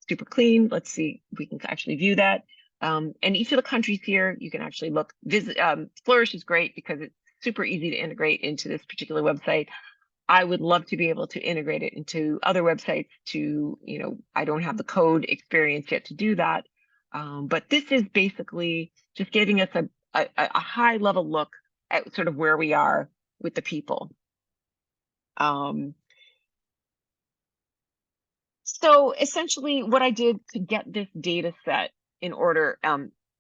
super clean. Let's see if we can actually view that. And each of the countries here, you can actually look. Flourish is great because it's super easy to integrate into this particular website. I would love to be able to integrate it into other websites to, I don't have the code experience yet to do that. But this is basically just giving us a high level look at sort of where we are with the people. So essentially what I did to get this data set in order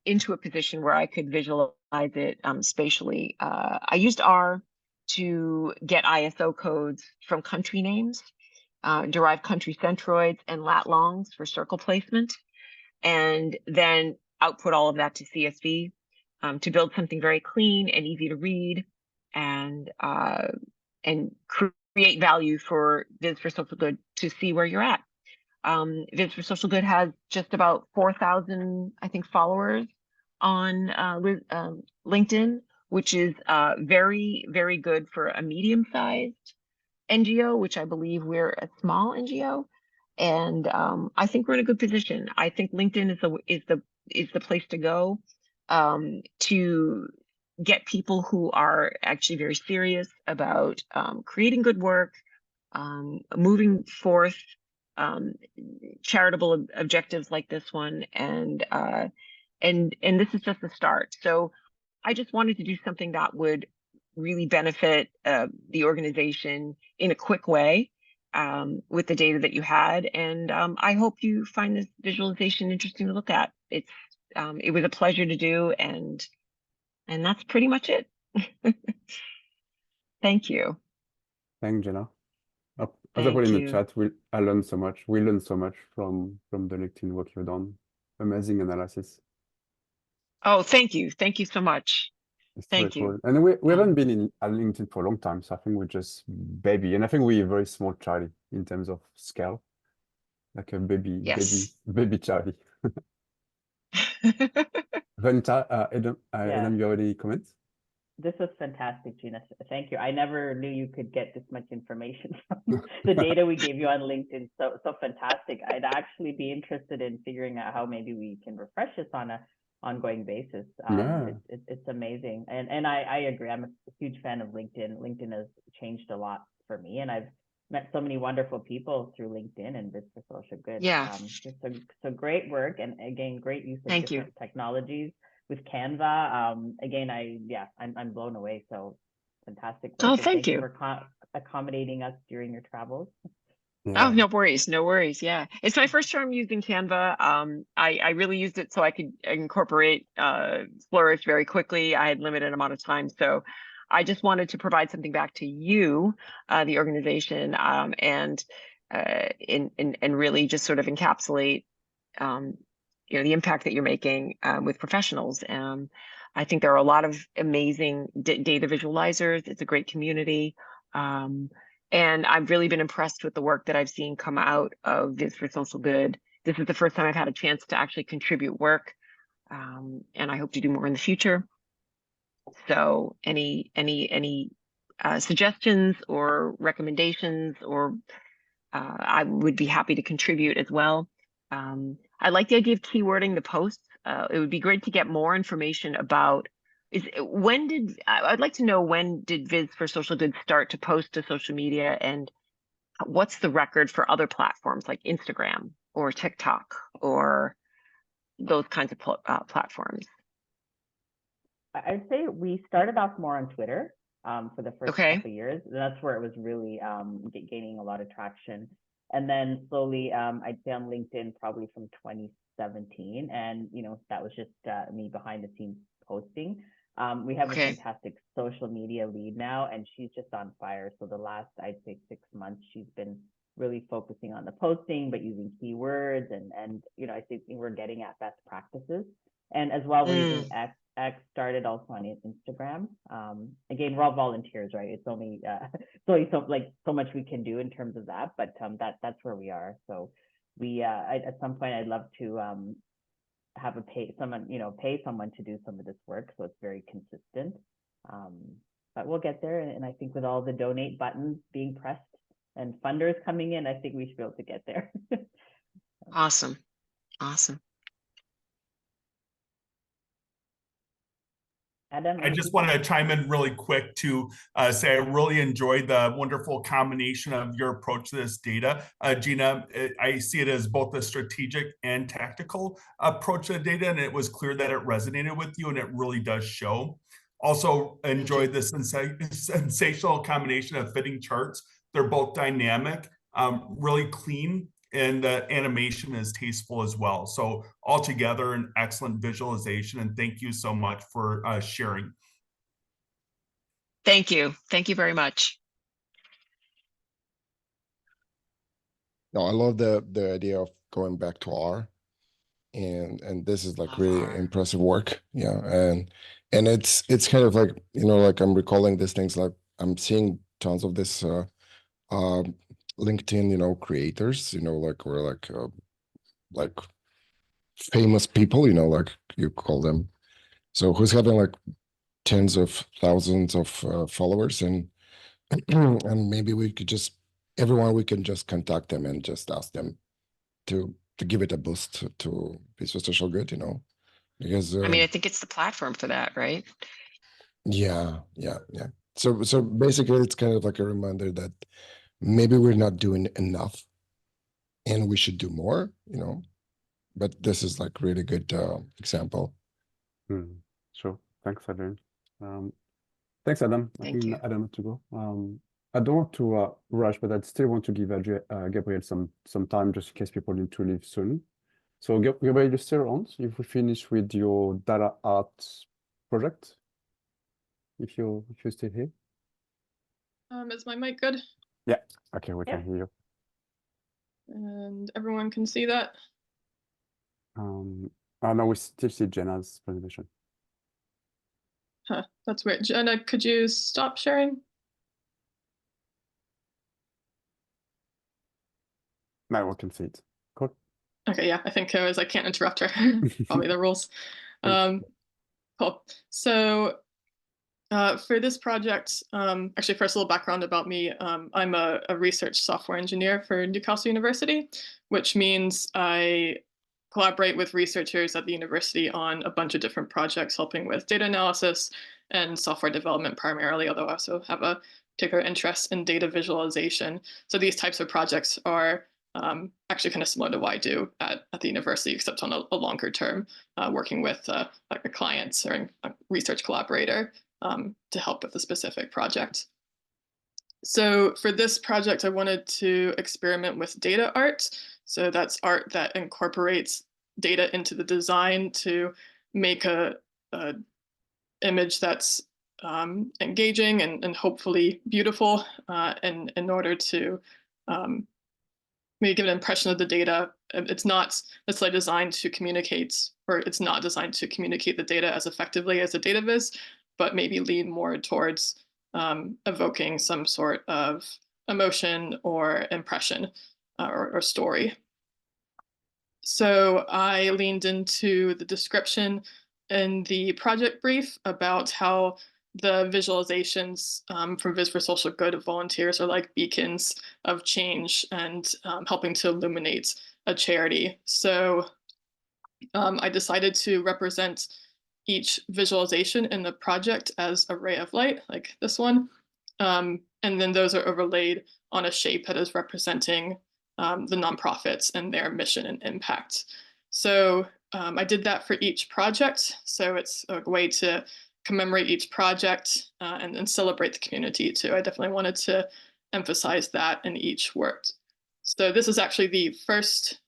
into a position where I could visualize it spatially, I used R to get ISO codes from country names, derive country centroids and lat longs for circle placement, and then output all of that to CSV to build something very clean and easy to read and create value for Viz for Social Good to see where you're at. Viz for Social Good has just about 4,000, I think, followers on LinkedIn, which is very, very good for a medium-sized NGO, which I believe we're a small NGO. And I think we're in a good position. I think LinkedIn is the place to go to get people who are actually very serious about creating good work, moving forth charitable objectives like this one, and this is just the start. So I just wanted to do something that would really benefit the organization in a quick way with the data that you had, and I hope you find this visualization interesting to look at. It was a pleasure to do, and that's pretty much it. Thank you. Thanks, Gena. As I put in the chat, I learned so much. We learned so much from the LinkedIn work you've done. Amazing analysis. Oh, thank you. Thank you so much. Thank you. Cool. And we haven't been at LinkedIn for a long time, so I think we're just baby. And I think we're a very small Charlie in terms of scale. Like a baby, yes. baby Charlie. Venta, Adam, you have any comments? This was fantastic, Gena. Thank you. I never knew you could get this much information from the data we gave you on LinkedIn. So fantastic. I'd actually be interested in figuring out how maybe we can refresh this on an ongoing basis. It's amazing. And I agree. I'm a huge fan of LinkedIn. LinkedIn has changed a lot for me, and I've met so many wonderful people through LinkedIn and Viz for Social Good. Yeah. So great work, and again, great use of different technologies. With Canva, again, I'm blown away. So fantastic work. Oh, thank you for accommodating us during your travels. Yeah. Oh, no worries, no worries. Yeah, it's my first time using Canva. I really used it so I could incorporate Flourish very quickly. I had limited amount of time, so I just wanted to provide something back to you, the organization, and really just sort of encapsulate the impact that you're making with professionals. I think there are a lot of amazing data visualizers. It's a great community. And I've really been impressed with the work that I've seen come out of Viz for Social Good this is the first time I've had a chance to actually contribute work, and I hope to do more in the future. So any suggestions or recommendations, or I would be happy to contribute as well. I like the idea of keywording the posts. It would be great to get more information about I'd like to know, when did Viz for Social Good start to post to social media, and what's the record for other platforms like Instagram or TikTok or those kinds of platforms? I'd say we started off more on Twitter for the first Okay. couple of years. That's where it was really gaining a lot of traction. And then slowly, I'd say on LinkedIn probably from 2017. And, you know, that was just me behind the scenes posting. We have a fantastic social media lead now, and she's just on fire. So the last, I'd say 6 months, she's been really focusing on the posting, but using keywords, and you know, I think we're getting at best practices. And as well, we're using X started also on Instagram. Again, we're all volunteers, right? It's only so much we can do in terms of that, but that's where we are. So we at some point I'd love to have pay someone to do some of this work, so it's very consistent. But we'll get there, and I think with all the donate buttons being pressed and funders coming in, I think we should be able to get there. Awesome. Adam, I just want to chime in really quick to say I really enjoyed the wonderful combination of your approach to this data. Gena, I see it as both a strategic and tactical approach to the data, and it was clear that it resonated with you, and it really does show. Also enjoyed the sensational combination of fitting charts. They're both dynamic, really clean, and the animation is tasteful as well. So altogether, an excellent visualization, and thank you so much for sharing. Thank you very much. No, I love the idea of going back to R, and this is like really impressive work. Yeah, and it's kind of like, you know, like I'm recalling these things, like I'm seeing tons of this LinkedIn, you know, creators, you know, like, or like famous people, you know, like you call them. So who's having like tens of thousands of followers, and and maybe we could just, everyone, we can just contact them and just ask them to give it a boost to Viz for Social Good, you know, because I mean, I think it's the platform for that, right? yeah. So basically, it's kind of like a reminder that maybe we're not doing enough, and we should do more, you know. But this is like really good example. Sure. Thanks, Adrian. Thanks, Adam. Thank you. Adam to go. I don't want to rush, but I'd still want to give Gabrielle some time, just in case people need to leave soon. So Gabrielle, you're still on. If we finish with your data art project, if you're still here. Is my mic good? Yeah. Okay, we can hear you. And everyone can see that? Oh no, we still see Gena's presentation. Huh, that's weird. Gena, could you stop sharing? Now we can see it. Cool. Okay, yeah, I think I can't interrupt her. Probably the rules. Cool. So for this project, actually, first a little background about me. I'm a research software engineer for Newcastle University, which means I collaborate with researchers at the university on a bunch of different projects, helping with data analysis and software development primarily, although I also have a particular interest in data visualization. So these types of projects are actually kind of similar to what I do at the university, except on a longer term, working with like a client or a research collaborator to help with a specific project. So for this project, I wanted to experiment with data art. So that's art that incorporates data into the design to make a image that's engaging and hopefully beautiful, and in order to maybe give an impression of the data. It's not necessarily designed to communicate, or it's not designed to communicate the data as effectively as a data viz, but maybe lean more towards evoking some sort of emotion or impression or story. So I leaned into the description in the project brief about how the visualizations from Viz for Social Good of volunteers are like beacons of change and helping to illuminate a charity. So I decided to represent each visualization in the project as a ray of light, like this one. And then those are overlaid on a shape that is representing the nonprofits and their mission and impact. So I did that for each project. So it's a way to commemorate each project and celebrate the community too. I definitely wanted to emphasize that in each work. So this is actually the first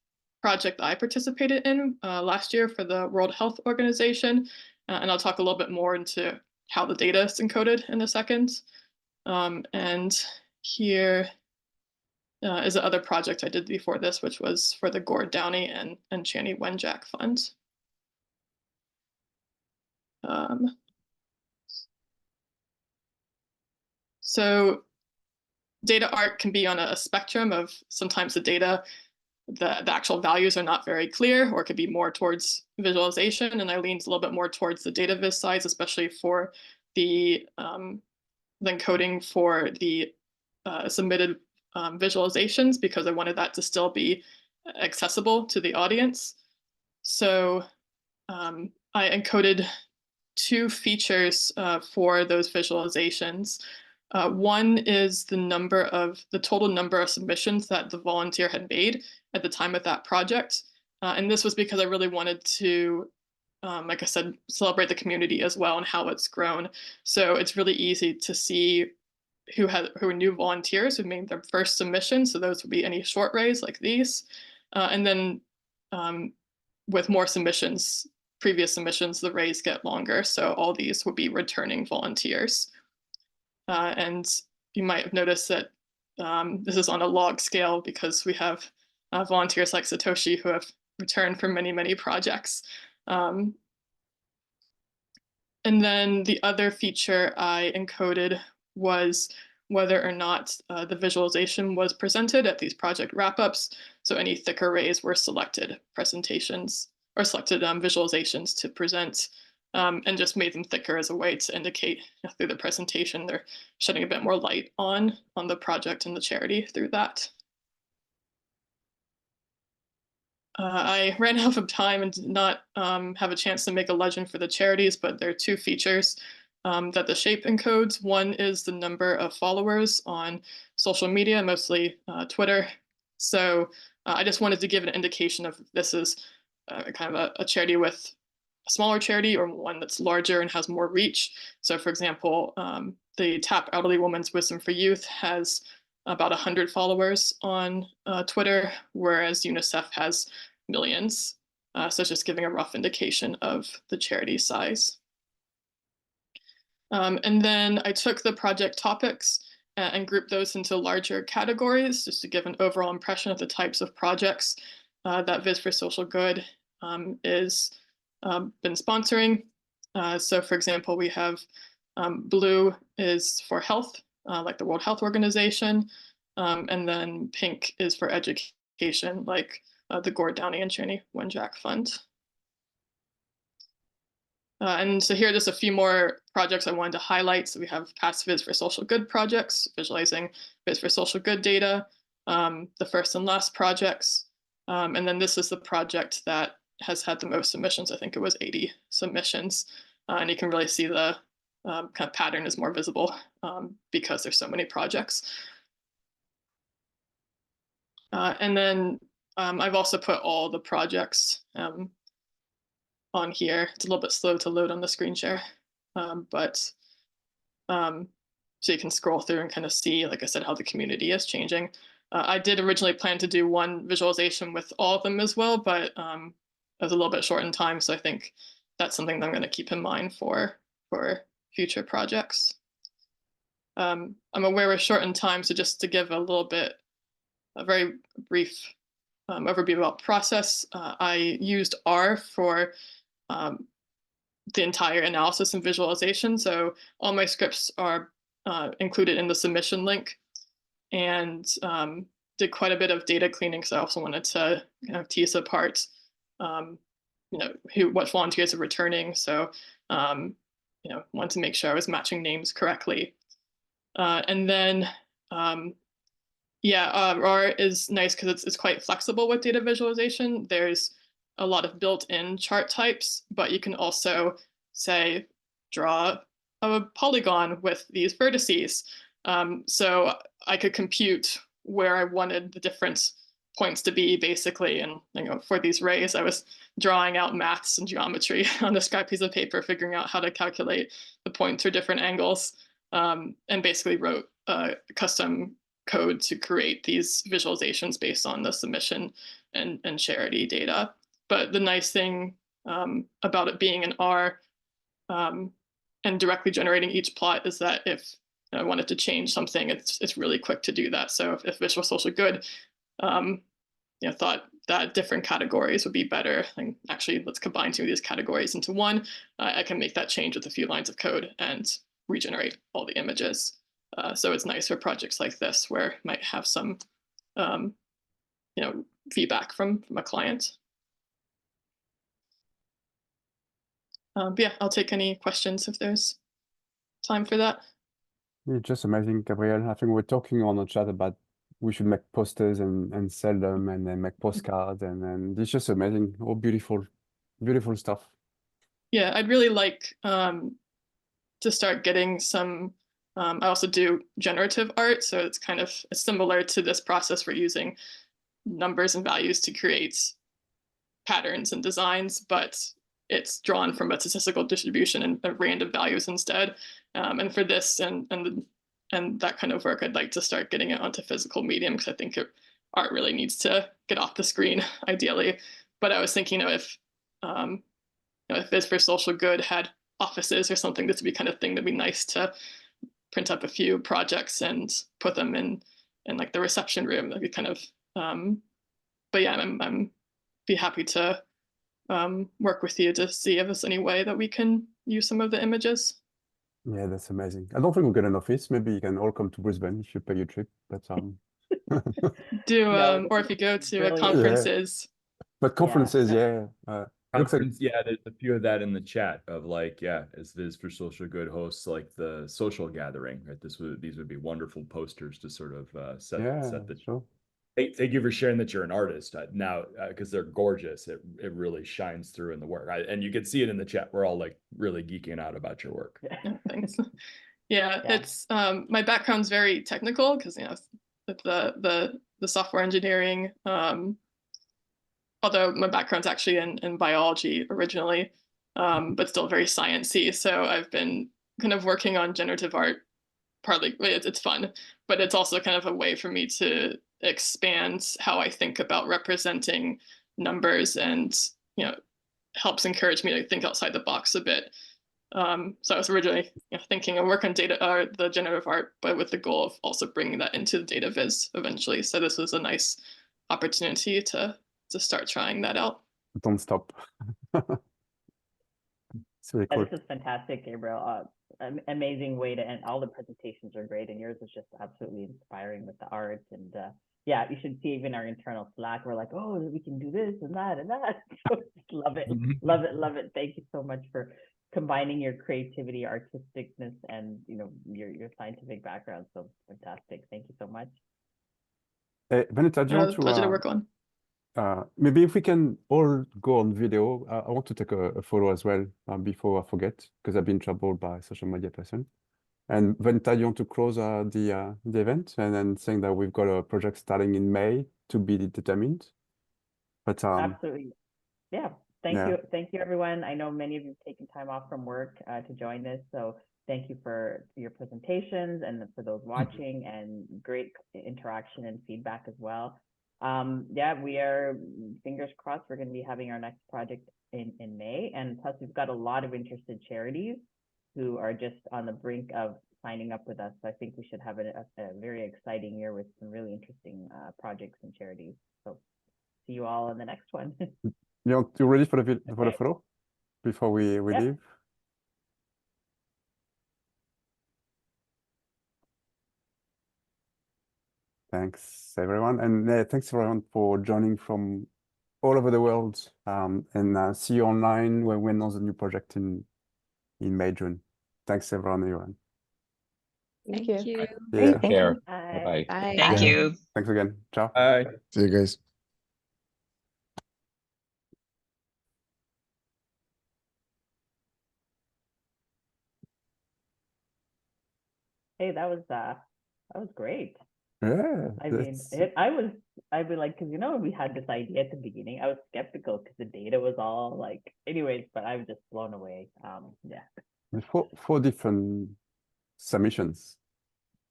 project I participated in last year for the World Health Organization. And I'll talk a little bit more into how the data is encoded in a second. And here is the other project I did before this, which was for the Gord Downey and Channy Wenjack Fund. So data art can be on a spectrum of sometimes the data, the actual values are not very clear, or it could be more towards visualization. And I leaned a little bit more towards the data viz size, especially for the encoding for the submitted visualizations, because I wanted that to still be accessible to the audience. So I encoded 2 features for those visualizations. One is the total number of submissions that the volunteer had made at the time of that project. And this was because I really wanted to, like I said, celebrate the community as well and how it's grown. So it's really easy to see who are new volunteers who made their first submission. So those would be any short rays like these. And then with more submissions, previous submissions, the rays get longer. So all these would be returning volunteers. And you might have noticed that this is on a log scale because we have volunteers like Satoshi who have returned from many, many projects. And then the other feature I encoded was whether or not the visualization was presented at these project wrap-ups. So any thicker rays were selected presentations or selected visualizations to present. And just made them thicker as a way to indicate through the presentation they're shedding a bit more light on the project and the charity through that. I ran out of time and did not have a chance to make a legend for the charities, but there are 2 features that the shape encodes. One is the number of followers on social media, mostly Twitter. So I just wanted to give an indication of this is kind of a charity with a smaller charity or one that's larger and has more reach. So for example, the TAP Elderly Women's Wisdom for Youth has about 100 followers on Twitter, whereas UNICEF has millions. So just giving a rough indication of the charity size. And then I took the project topics and grouped those into larger categories just to give an overall impression of the types of projects that Viz for Social Good is been sponsoring. So for example, we have blue is for health, like the World Health Organization, and then pink is for education, like the Gord Downey and Channy Wenjack Fund. And so here are just a few more projects I wanted to highlight. So we have past Viz for Social Good projects, visualizing Viz for Social Good data, the first and last projects. And then this is the project that has had the most submissions. I think it was 80 submissions. And you can really see the kind of pattern is more visible because there's so many projects. And then I've also put all the projects on here. It's a little bit slow to load on the screen share, but so you can scroll through and kind of see, like I said, how the community is changing. I did originally plan to do one visualization with all of them as well, but it was a little bit short in time. So I think that's something that I'm going to keep in mind for future projects. I'm aware we're short in time, so just to give a very brief overview about process, I used R for the entire analysis and visualization. So all my scripts are included in the submission link. And did quite a bit of data cleaning, so I also wanted to kind of tease apart, what volunteers are returning. So, wanted to make sure I was matching names correctly. And then, RAR is nice because it's quite flexible with data visualization. There's a lot of built-in chart types, but you can also say, draw a polygon with these vertices. So I could compute where I wanted the different points to be, basically. And for these rays, I was drawing out maths and geometry on a scrap piece of paper, figuring out how to calculate the points or different angles, and basically wrote a custom code to create these visualizations based on the submission and charity data. But the nice thing about it being an R and directly generating each plot is that if I wanted to change something, it's really quick to do that. So if Visual Social Good thought that different categories would be better, and actually let's combine two of these categories into one, I can make that change with a few lines of code and regenerate all the images. So it's nice for projects like this where it might have some feedback from a client. But yeah, I'll take any questions if there's time for that. It's just amazing, Gabrielle. I think we're talking on the chat about we should make posters and sell them and then make postcards and it's just amazing. All beautiful, beautiful stuff. Yeah, I'd really like to start getting some, I also do generative art. So it's kind of similar to this process for using numbers and values to create patterns and designs, but it's drawn from a statistical distribution and random values instead. And for this and that kind of work, I'd like to start getting it onto physical medium because I think art really needs to get off the screen, ideally. But I was thinking if Viz for Social Good had offices or something, this would be kind of thing that'd be nice to print up a few projects and put them in like the reception room. That'd be kind of, but yeah, I'm be happy to work with you to see if there's any way that we can use some of the images. Yeah, that's amazing. I don't think we'll get an office. Maybe you can all come to Brisbane if you pay your trip. But or if you go to conferences. Yeah. But conferences, yeah. Conference, yeah, there's a few of that in the chat of like, as Viz for Social Good hosts like the social gathering, right? These would be wonderful posters to sort of set the. Sure. Thank you for sharing that you're an artist now, because they're gorgeous. It really shines through in the work, and you can see it in the chat. We're all like really geeking out about your work. Yeah, thanks. It's my background's very technical because the software engineering. Although my background's actually in biology originally, but still very sciencey. So I've been kind of working on generative art. Partly it's fun, but it's also kind of a way for me to expand how I think about representing numbers and helps encourage me to think outside the box a bit. So I was originally thinking of work on the generative art, but with the goal of also bringing that into the data viz eventually. So this was a nice opportunity to start trying that out. Don't stop. It's really cool. This is fantastic, Gabrielle. Amazing way to end. All the presentations are great, and yours is just absolutely inspiring with the art. And yeah, you should see even our internal Slack. We're like, oh, we can do this and that and that. So love it, love it, love it. Thank you so much for combining your creativity, artisticness, and your scientific background. So fantastic. Thank you so much. Vanessa, do you want pleasure to work on. Maybe if we can all go on video, I want to take a photo as well before I forget, because I've been troubled by a social media person. And Vanessa, you want to close the event and then saying that we've got a project starting in May to be determined. But absolutely, yeah. Thank you, everyone. I know many of you have taken time off from work to join this, so thank you for your presentations and for those watching, and great interaction and feedback as well. We are, fingers crossed, we're going to be having our next project in May. And plus, we've got a lot of interested charities who are just on the brink of signing up with us. So I think we should have a very exciting year with some really interesting projects and charities. So see you all in the next one. You ready for the photo before we leave? Thanks, everyone. And thanks, everyone, for joining from all over the world. And see you online when we announce a new project in May, June. Thanks, everyone. Thank Thank you. you. Yeah. Thank Care. you. Bye-bye. Bye. Thank Yeah. you. Thanks again. Ciao. Bye. See you guys. Hey, that was great. Yeah. I mean, I'd be like, because we had this idea at the beginning. I was skeptical because the data was all like, anyways, but I was just blown away. Yeah. Four different submissions,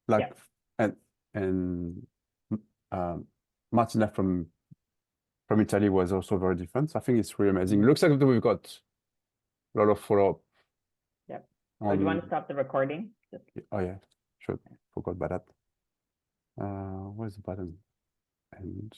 like Yeah. and Martina from Italy was also very different. So I think it's really amazing. Looks like we've got a lot of follow-up. Yep. So do you want to stop the recording? Oh yeah, sure. Forgot about that. Where's the button? And